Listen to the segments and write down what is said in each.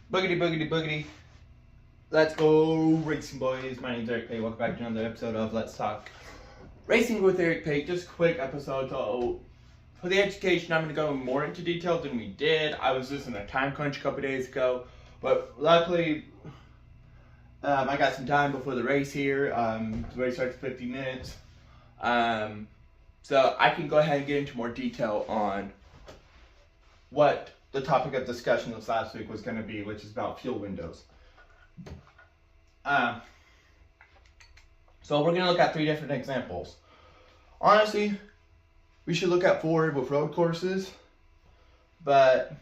Boogity, boogity, boogity. Let's go racing, boys. My name's Eric Pay. Welcome back to another episode of Let's Talk Racing with Eric Pay. Just a quick episode. So, for the education, I'm going to go more into detail than we did. I was just in a time crunch a couple days ago. But luckily, I got some time before the race here. The race starts in 50 minutes. So, I can go ahead and get into more detail on what the topic of discussion this last week was going to be, which is about fuel windows. So we're going to look at 3 different examples. Honestly, we should look at 4 with road courses, but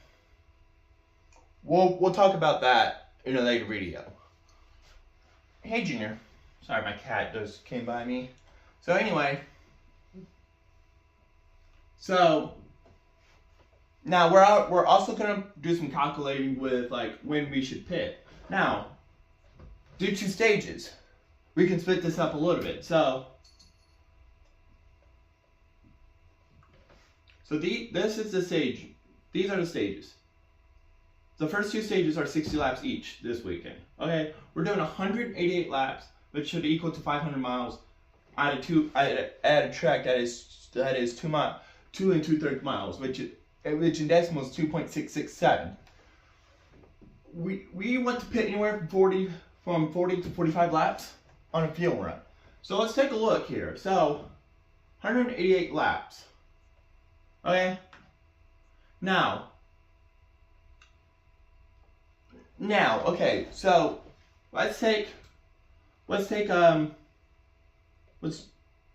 we'll talk about that in a later video. Hey, Junior. Sorry, my cat just came by me. So anyway, now we're also going to do some calculating with like when we should pit. Now, due to stages, we can split this up a little bit. So this is the stage. These are the stages. The first 2 stages are 60 laps each this weekend. Okay, we're doing 188 laps, which should equal to 500 miles at a track that is 2 2/3 miles, which in decimals is 2.667. We want to pit anywhere from 40 to 45 laps on a fuel run. So let's take a look here. So 188 laps. Okay. Now, okay. So let's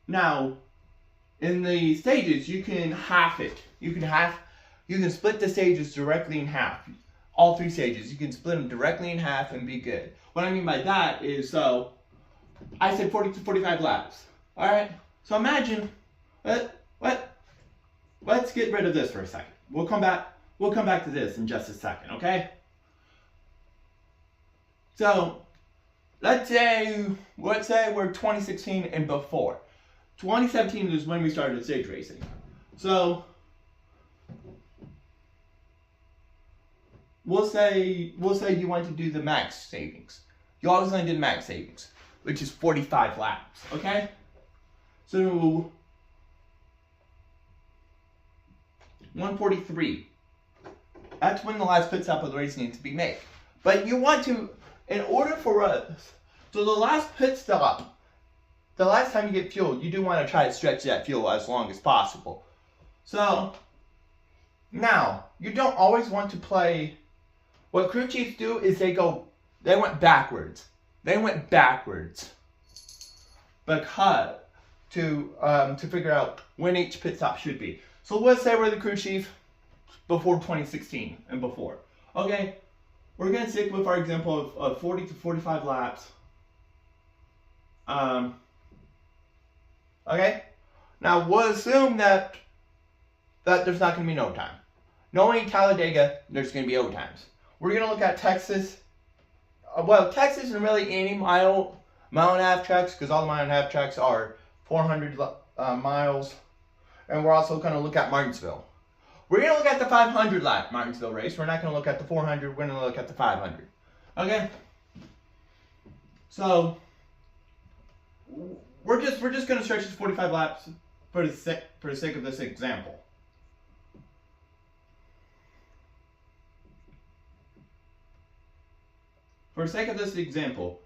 now in the stages you can half it. You can split the stages directly in half. All 3 stages, you can split them directly in half and be good. What I mean by that is, so I said 40 to 45 laps. All right. So imagine, let's get rid of this for a second. We'll come back to this in just a second. Okay. So let's say we're 2016 and before. 2017 is when we started stage racing. So we'll say you want to do the max savings. You always want to do the max savings, which is 45 laps. Okay. So 143. That's when the last pit stop of the race needs to be made. But you want to, in order for us, so the last pit stop, the last time you get fuel, you do want to try to stretch that fuel as long as possible. So now you don't always want to play. What crew chiefs do is they went backwards. Because to figure out when each pit stop should be. So let's say we're the crew chief before 2016 and before. Okay, we're gonna stick with our example of 40 to 45 laps. Okay, now we'll assume that there's not gonna be no time. Knowing Talladega, there's gonna be overtimes. We're gonna look at Texas. Well, Texas and really any mile and a half tracks, because all the mile and a half tracks are 400 miles. And we're also going to look at Martinsville. We're going to look at the 500 lap Martinsville race. We're not going to look at the 400. We're going to look at the 500. Okay. So we're just going to stretch this 45 laps for the sake of this example. For the sake of this example,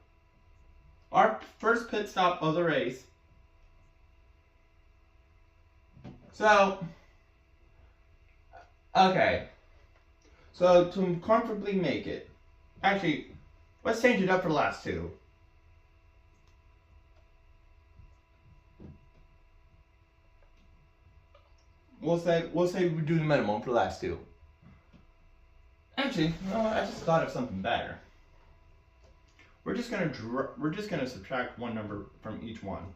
our first pit stop of the race. So, okay. So to comfortably make it, actually, let's change it up for the last 2. We'll say we do the minimum for the last 2. Actually, no, I just thought of something better. We're just gonna subtract 1 number from each one.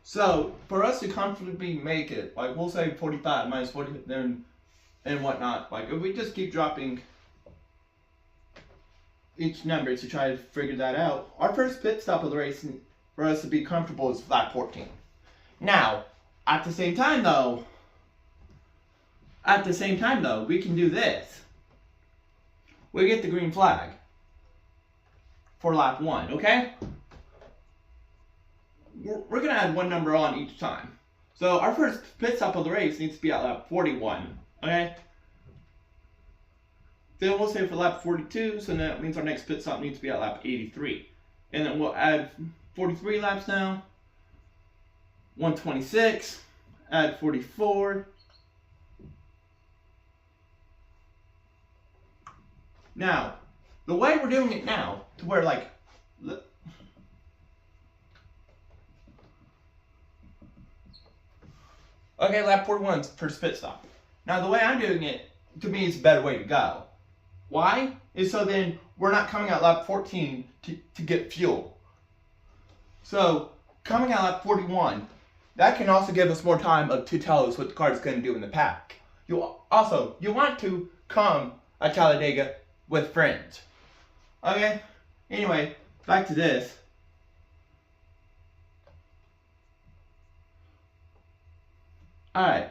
So for us to comfortably make it, like we'll say 45 minus 40, then and whatnot. Like if we just keep dropping each number to try to figure that out. Our first pit stop of the race for us to be comfortable is lap 14. Now, at the same time though, we can do this. We get the green flag for lap 1, okay? We're gonna add one number on each time. So our first pit stop of the race needs to be at lap 41, okay? Then we'll say for lap 42, so that means our next pit stop needs to be at lap 83. And then we'll add 43 laps now. 126, add 44. Now, the way we're doing it now, to where like, okay, lap 41's first pit stop. Now the way I'm doing it, to me, is a better way to go. Why? Is so then we're not coming at lap 14 to get fuel. So, coming at lap 41, that can also give us more time to tell us what the car is going to do in the pack. You want to come at Talladega with friends. Okay? Anyway, back to this. Alright.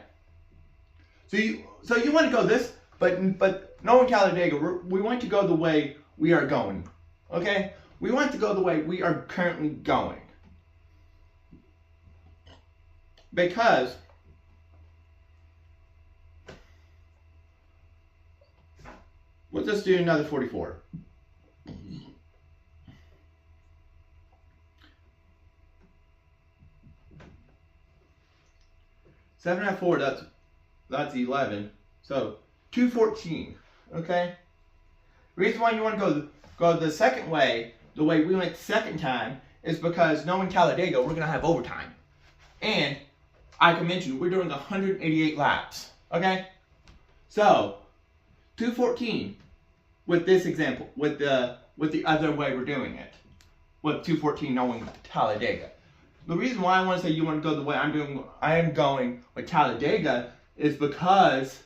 So you want to go this, but knowing Talladega, we want to go the way we are going. Okay? We want to go the way we are currently going. Because we'll just do another 44. Seven at 4, that's 11. So 214. Okay. Reason why you want to go the second way, the way we went the second time, is because knowing Talladega, we're gonna have overtime, and I can mention we're doing 188 laps. Okay. So 214 with this example, with the other way we're doing it, with 214 knowing Talladega. The reason why I want to say you want to go the way I am going with Talladega is because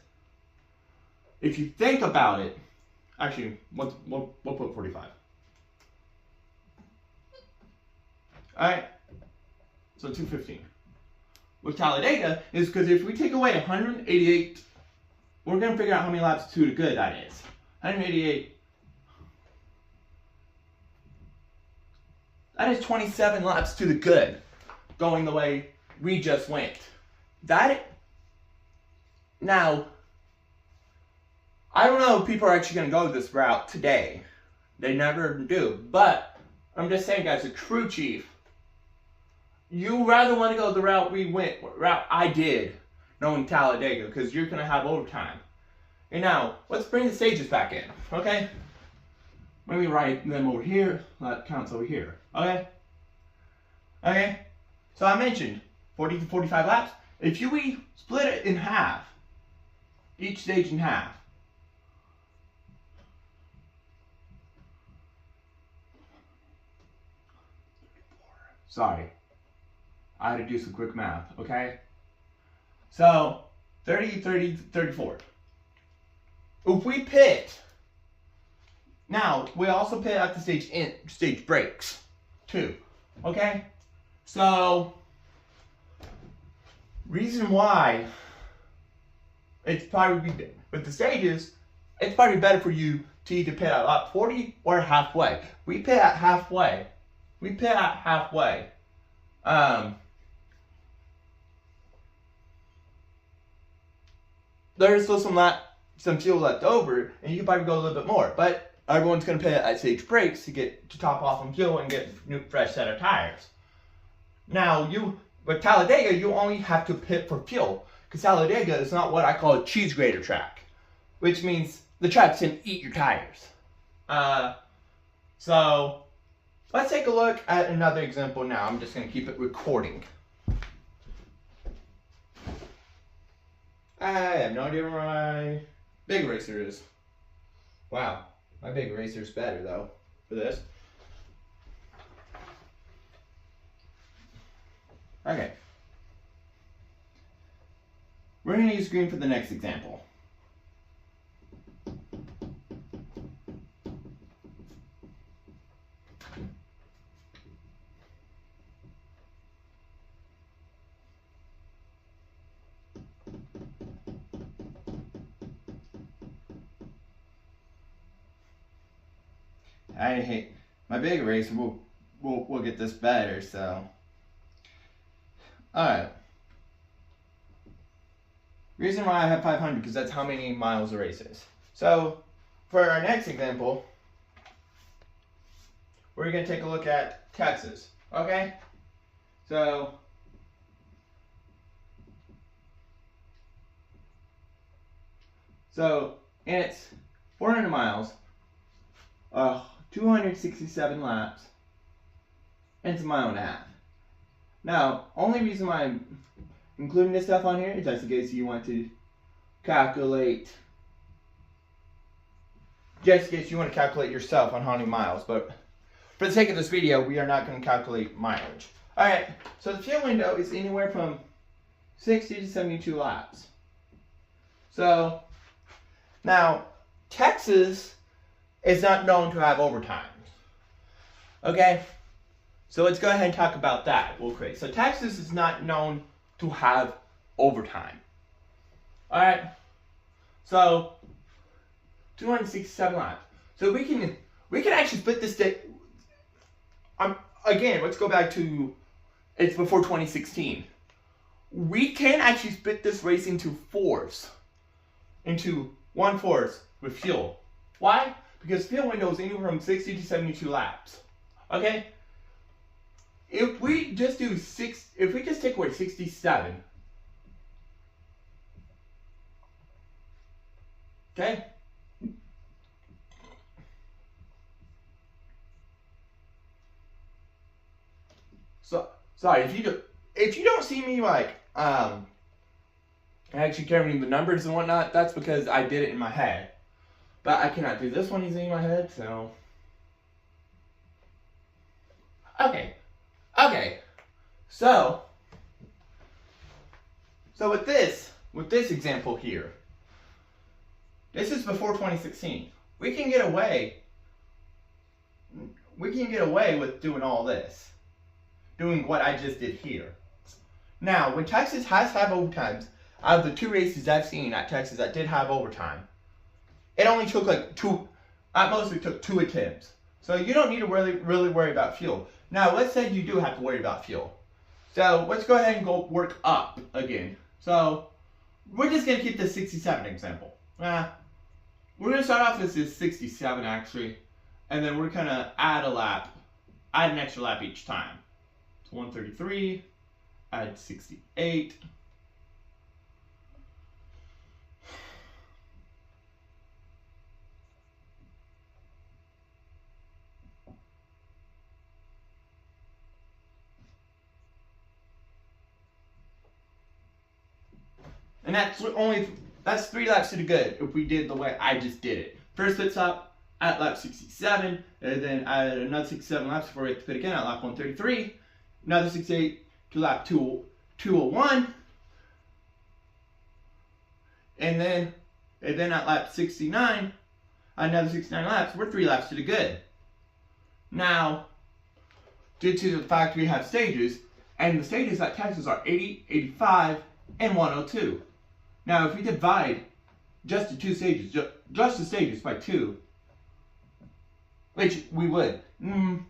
if you think about it, actually, we'll put 45. Alright, so 215. With Talladega is because if we take away 188, we're going to figure out how many laps to the good that is. 188. That is 27 laps to the good, going the way we just went. Now, I don't know if people are actually going to go this route today. They never do. But, I'm just saying, guys, a crew chief, you rather want to go the route I did, knowing Talladega, because you're going to have overtime. And now, let's bring the stages back in, okay? Let me write them over here. That counts over here, okay? Okay? So I mentioned 40 to 45 laps. If we split it in half, each stage in half, sorry, I had to do some quick math, okay? So, 30, 30, 34. If we pit, now, we also pit at the stage breaks, too, okay? So, reason why it's probably, with the stages, it's probably better for you to either pit at lap 40 or halfway. We pit at halfway. There's still some fuel left over, and you can probably go a little bit more, but everyone's going to pit at stage breaks to top off on fuel and get a new fresh set of tires. Now, with Talladega, you only have to pit for fuel, because Talladega is not what I call a cheese grater track, which means the track's going to eat your tires. So, let's take a look at another example now. I'm just going to keep it recording. I have no idea where my big eraser is. Wow, my big eraser's better though, for this. Okay. We're going to use green for the next example. I hate my big race. We'll get this better. So, all right. Reason why I have 500 because that's how many miles a race is. So, for our next example, we're gonna take a look at Texas. Okay. So. And it's 400 miles, 267 laps, and it's a mile and a half. Now, only reason why I'm including this stuff on here is just in case you want to calculate, yourself on how many miles, but for the sake of this video, we are not going to calculate mileage. Alright, so the fuel window is anywhere from 60 to 72 laps. So, now, Texas is not known to have overtime. Okay? So let's go ahead and talk about that real quick. So Texas is not known to have overtime. Alright? So, 267 laps. So we can actually split this day. Again, let's go back to, it's before 2016. We can actually split this race into fours. Into 1/4 with fuel. Why? Because fuel window is anywhere from 60 to 72 laps. Okay? If we just take away 67, okay? So sorry if you don't see me like actually carrying the numbers and whatnot, that's because I did it in my head. But I cannot do this one easily in my head, so. Okay. So with this example here, this is before 2016. We can get away with doing all this. Doing what I just did here. Now, when Texas has to have overtimes, out of the 2 races I've seen at Texas that did have overtime, it only took like 2, at most it took 2 attempts. So you don't need to really worry about fuel. Now, let's say you do have to worry about fuel. So let's go ahead and go work up again. So we're just going to keep the 67 example. We're going to start off with this 67 actually, and then we're going to add an extra lap each time. So 133, add 68. And that's 3 laps to the good if we did the way I just did it. First pit stop at lap 67, and then add another 67 laps before we have to pit again at lap 133, another 68 to lap 201, and then at lap 69, another 69 laps, we're 3 laps to the good. Now, due to the fact we have stages, and the stages at Texas are 80, 85, and 102. Now, if we divide just the 2 stages, just the stages by 2, which we would, we're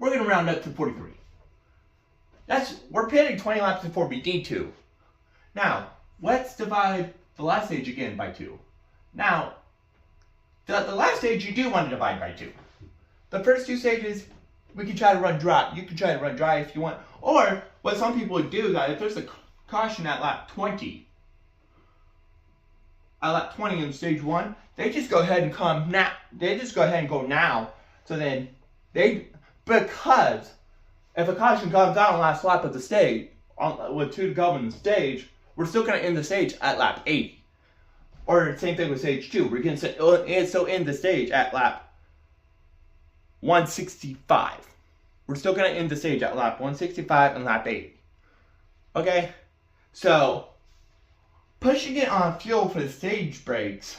going to round up to 43. We're pitting 20 laps before we need to. Now, let's divide the last stage again by 2. Now, the last stage you do want to divide by 2. The first 2 stages, we can try to run dry. You can try to run dry if you want. Or, what some people would do, that if there's a caution at lap 20, in stage 1, they just go ahead and come now. They just go ahead and go now. So then, because if a caution comes out on the last lap of the stage, with 2 to go in the stage, we're still going to end the stage at lap 80. Or same thing with stage 2. We're going to still end the stage at lap 165. We're still going to end the stage at lap 165 and lap 80. Okay? So, pushing it on fuel for the stage breaks,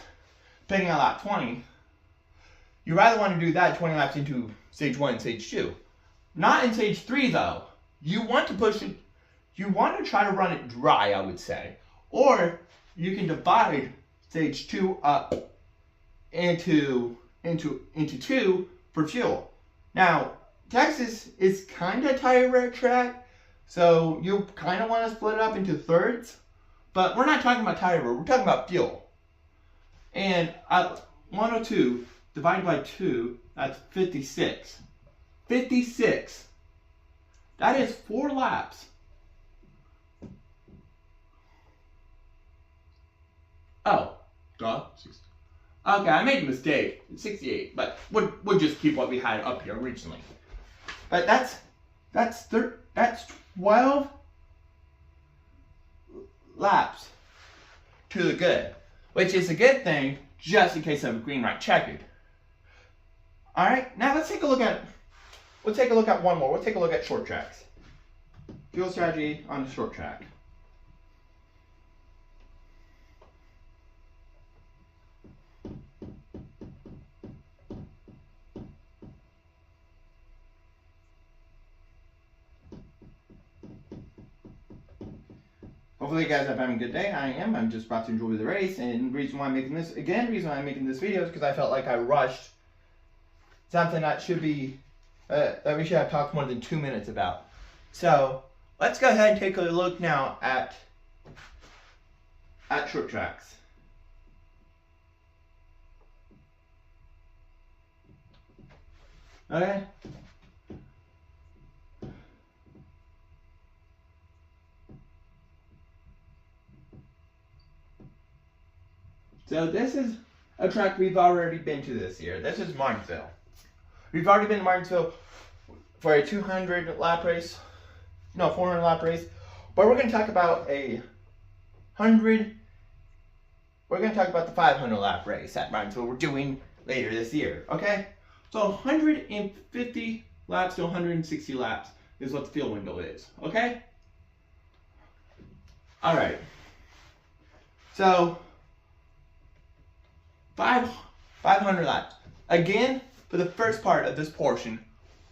depending on lap 20, you rather want to do that 20 laps into stage 1 and stage 2. Not in stage 3 though. You want to push it, you want to try to run it dry, I would say. Or, you can divide stage 2 up into 2 for fuel. Now, Texas is kind of tighter track, so you kind of want to split it up into thirds, but we're not talking about tire, we're talking about fuel. And 102 divided by 2, that's 56. 56. That is 4 laps. Oh, duh. Okay, I made a mistake. It's 68, but we'll just keep what we had up here originally. But that's 12 laps to the good, which is a good thing, just in case of a green light checkered. All right, now let's take a look at. We'll take a look at one more. We'll take a look at short tracks. Fuel strategy on the short track. Hopefully you guys are having a good day. I am. I'm just about to enjoy the race, and the reason why I'm making this video is because I felt like I rushed something that should be that we should have talked more than 2 minutes about. So let's go ahead and take a look now at short tracks. Okay. So this is a track we've already been to this year. This is Martinsville. We've already been to Martinsville for a 200 lap race. No, 400 lap race. But we're going to talk about the 500 lap race at Martinsville we're doing later this year. Okay? So 150 laps to 160 laps is what the fuel window is. Okay? Alright. So 500 laps. Again, for the first part of this portion,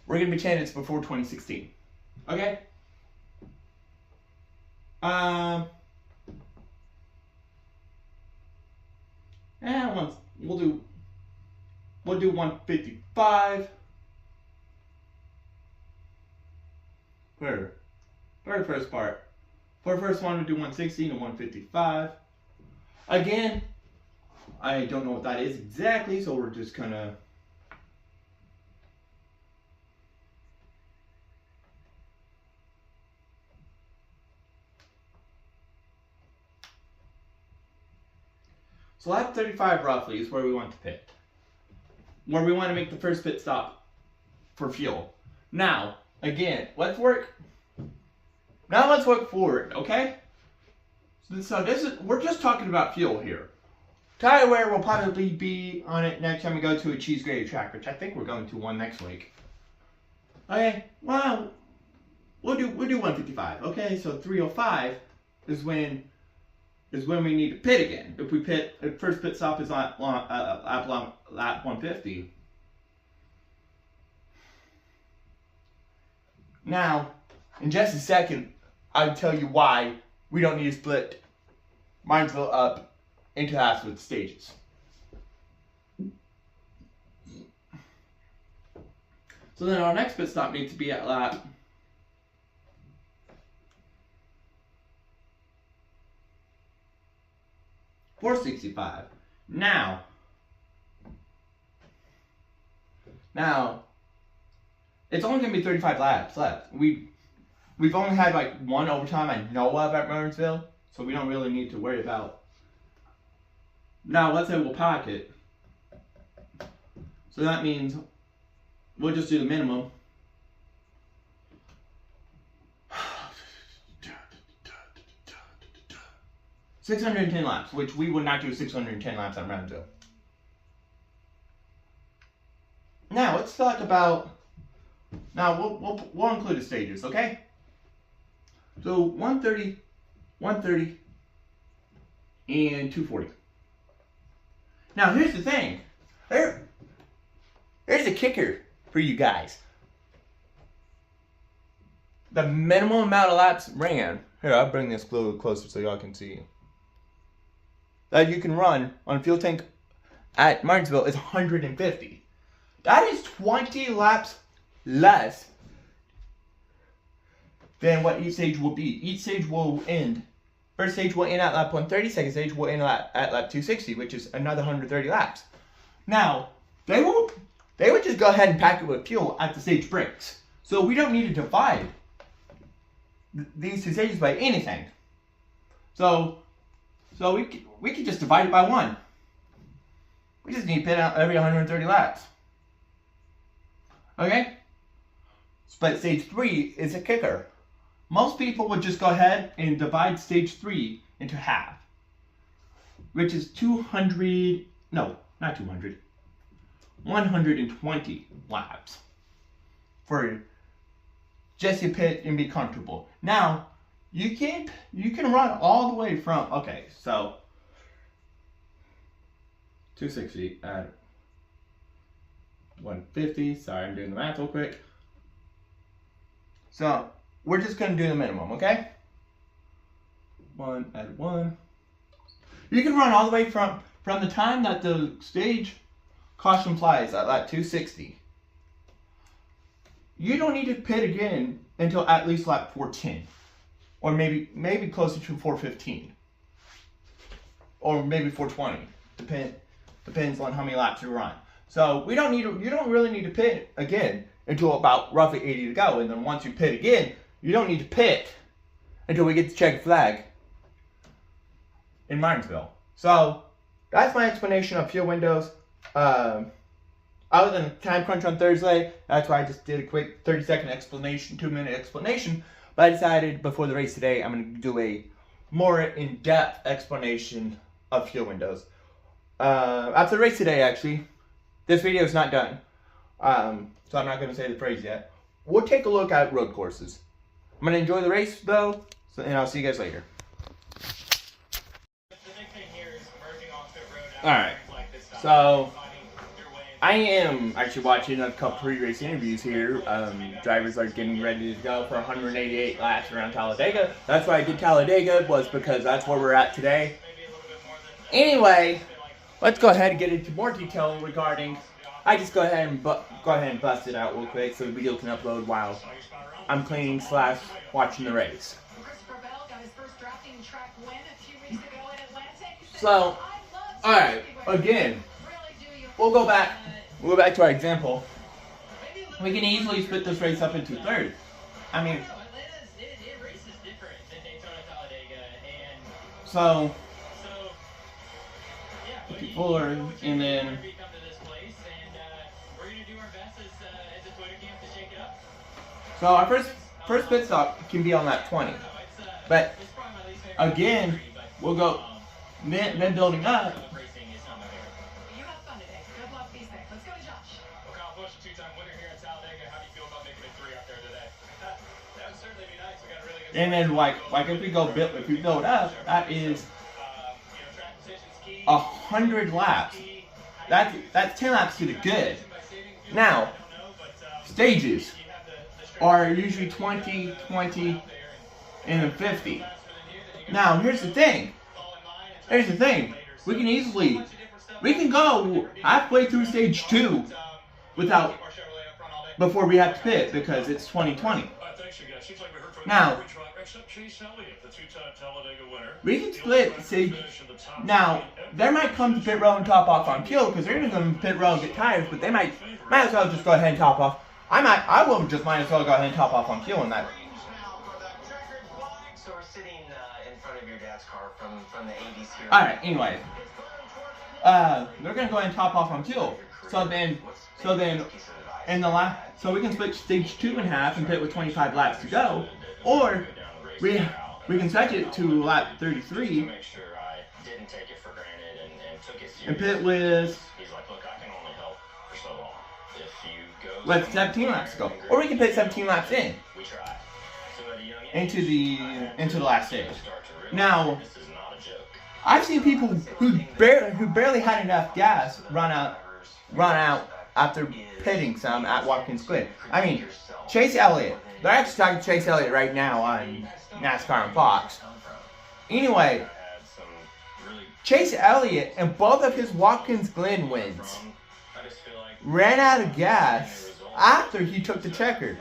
we're going to be candidates before 2016. Okay? And we'll do 155 for the first part. For the first one, we'll do 160 and 155. Again, I don't know what that is exactly, so we're just gonna so lap 35 roughly is where we want to pit. Where we want to make the first pit stop for fuel. Now, again, let's work forward, okay? So we're just talking about fuel here. Tire wear will probably be on it next time we go to a cheese grater track, which I think we're going to one next week. Okay, well, we'll do 155. Okay, so 305 is when we need to pit again. If we pit, the first pit stop is on lap 150. Now, in just a second, I'll tell you why we don't need to split Martinsville up into halves with stages. So then our next pit stop needs to be at lap 465. Now, it's only going to be 35 laps left. We've only had like one overtime I know of at Martinsville, so we don't really need to worry about. Now, let's say we'll pack it. So that means we'll just do the minimum. $610 laps, which we would not do 610 laps at Martinsville. Now, let's talk about. Now, we'll include the stages, okay? So 130, and 240. Now, here's the thing. Here's a kicker for you guys. The minimum amount of laps ran. Here, I'll bring this a little closer so y'all can see. That you can run on a fuel tank at Martinsville is 150. That is 20 laps less than what each stage will be. Each stage will end. First stage will end at lap 130, second stage will end at lap 260, which is another 130 laps. Now, they would just go ahead and pack it with fuel at the stage breaks. So we don't need to divide these two stages by anything. So we could just divide it by 1. We just need to pit out every 130 laps. Okay? But stage 3 is a kicker. Most people would just go ahead and divide stage 3 into half, which is 120 laps for just to pit and be comfortable. Now, you can run all the way from, okay, so 260 at 150. Sorry, I'm doing the math real quick. So we're just gonna do the minimum, okay? 1 at 1. You can run all the way from the time that the stage caution flies at lap 260. You don't need to pit again until at least lap 410, or maybe closer to 415, or maybe 420. Depends on how many laps you run. So you don't really need to pit again until about roughly 80 to go, and then once you pit again, you don't need to pit until we get to check flag in Martinsville. So that's my explanation of fuel windows. Other than time crunch on Thursday, that's why I just did a quick 30-second explanation, 2-minute explanation. But I decided before the race today, I'm going to do a more in-depth explanation of fuel windows. After the race today, actually, this video is not done. So I'm not going to say the phrase yet. We'll take a look at road courses. I'm going to enjoy the race, though, and I'll see you guys later. Alright, so I am actually watching a couple pre-race interviews here. Drivers are getting ready to go for 188 laps around Talladega. That's why I did Talladega, was because that's where we're at today. Anyway, let's go ahead and get into more detail regarding. I just go ahead and bust it out real quick so the video can upload while I'm cleaning / watching the race. So, alright, again, we'll go back to our example. We can easily split this race up into thirds. I mean, so 54, and then so our first pit stop can be on lap 20, but again, we'll go then building up. And then like if we build up, that is 100 laps. That's 10 laps to the good. Now, stages are usually 20, 20, and then 50. Now, here's the thing. We can go halfway through stage 2 before we have to pit because it's 2020. Now, we can split stage. Now, there might come to pit row and top off on fuel because they're going to come to pit row and get tires, but they might as well just go ahead and top off. I will just might as well go ahead and top off on fuel in that. So we're sitting in front of your dad's car from the 80s here. Alright, anyway. They're going to go ahead and top off on fuel. So then in the last, so we can split stage 2 in half and pit with 25 laps to go, or we can stretch it to lap 33 and pit with 17 laps to go, or we can pit 17 laps into the last stage. Now, I've seen people who barely had enough gas run out after pitting some at Watkins Glen. I mean, Chase Elliott. They're actually talking to Chase Elliott right now on NASCAR and Fox. Anyway, Chase Elliott and both of his Watkins Glen wins ran out of gas after he took the checker.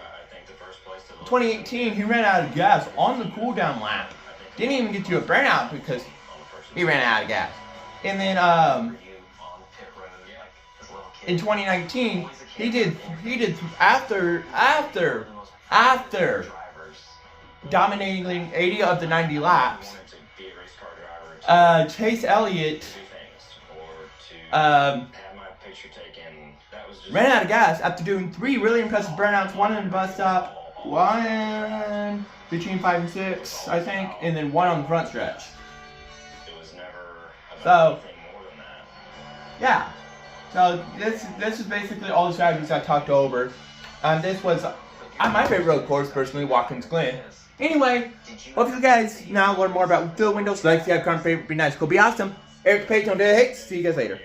2018, he ran out of gas on the cool down lap. Didn't even get to a burnout because he ran out of gas. And then in 2019, he did after dominating 80 of the 90 laps. Chase Elliott ran out of gas after doing 3 really impressive burnouts, 1 in the bus stop, 1 between 5 and 6, I think, and then 1 on the front stretch. So, yeah. So this is basically all the strategies I talked over. This was my favorite road course, personally, Watkins Glen. Anyway, hope you guys now learn more about Phil Windows. Like, subscribe, comment, favorite, be nice, go be awesome. Eric Page on Dead Hates. See you guys later.